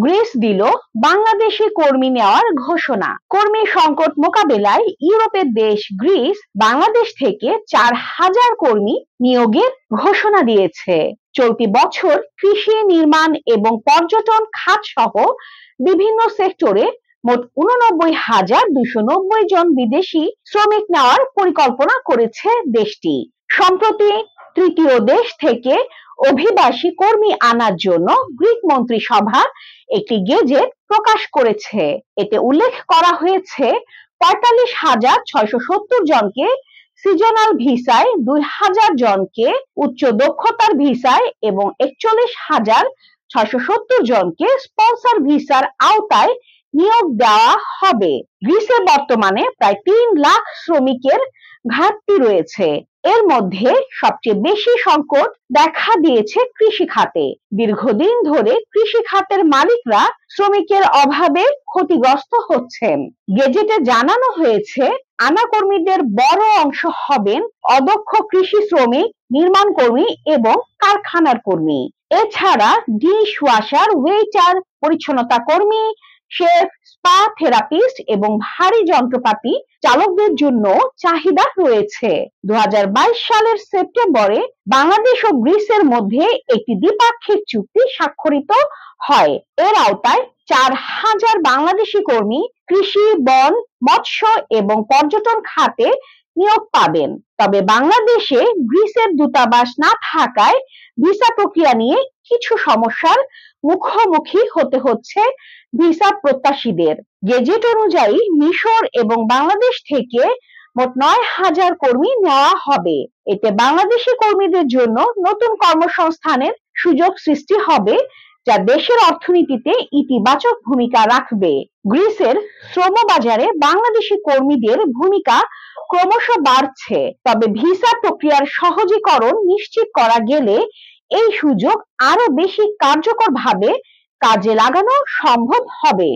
Greece দিল বাংলাদেশি কর্মী নেওয়ার ঘোষণা। কর্মী সংকট মোকাবেলায় ইউরোপের দেশ গ্রিস বাংলাদেশ থেকে 4,000 কর্মী নিয়োগের ঘোষণা দিয়েছে। চলতি বছর কৃষি, নির্মাণ এবং পর্যটন খাত সহ বিভিন্ন সেক্টরে মোট 89,290 জন বিদেশি শ্রমিক নেওয়ার পরিকল্পনা করেছে দেশটি। সম্প্রতি তৃতীয় দেশ থেকে অভিবাসী কর্মী আনার জন্য গ্রিক মন্ত্রিসভা একটি গেজেট প্রকাশ করেছে। এতে উল্লেখ করা হয়েছে 45,670 জনকে সিজনাল ভিসায়, 2,000 জনকে উচ্চ দক্ষতার ভিসায় এবং 41,670 জনকে স্পন্সর ভিসার আওতায় নিয়োগ দেওয়া হবে। গ্রিসে বর্তমানে প্রায় 3 লাখ শ্রমিকের ঘাটতি রয়েছে। এর মধ্যে সবচেয়ে বেশি সংকট দেখা দিয়েছে কৃষি খাতে। দীর্ঘদিন ধরে কৃষি খাতের মালিকরা শ্রমিকের অভাবে ক্ষতিগ্রস্ত হচ্ছেন। গেজেটে জানানো হয়েছে, আনা কর্মীদের বড় অংশ হবেন অদক্ষ কৃষি শ্রমিক, নির্মাণ কর্মী এবং কারখানার কর্মী। এছাড়া ডিশ ওয়াশার, ওয়েটার, পরিচ্ছন্নতা কর্মী, শেফ, স্পা থেরাপিস্ট এবং ভারী যন্ত্রপাতি চালকদের জন্য চাহিদা রয়েছে। 2022 সালের সেপ্টেম্বরে বাংলাদেশ ও গ্রিসের মধ্যে একটি দ্বিপাক্ষিক চুক্তি স্বাক্ষরিত হয়। এর আওতায় 4,000 বাংলাদেশি কর্মী কৃষি, বন, মৎস্য এবং পর্যটন খাতে নিয়োগ পাবেন। তবে বাংলাদেশে গ্রিসের দূতাবাস না থাকায় ভিসা প্রক্রিয়া নিয়ে কিছু সমস্যার মুখোমুখি হতে হচ্ছে ভিসা প্রত্যাশীদের। গেজেট অনুযায়ী মিশর এবং বাংলাদেশ থেকে মোট 9,000 কর্মী নেওয়া হবে। এতে বাংলাদেশি কর্মীদের জন্য নতুন কর্মসংস্থানের সুযোগ সৃষ্টি হবে, যা দেশের অর্থনীতিতে ইতিবাচক ভূমিকা রাখবে। গ্রিসের শ্রমবাজারে বাংলাদেশি কর্মীদের ভূমিকা ক্রমশ বাড়ছে। তবে ভিসা প্রক্রিয়ার সহজীকরণ নিশ্চিত করা গেলে এই সুযোগ আরো বেশি কার্যকরভাবে কাজে লাগানো সম্ভব হবে।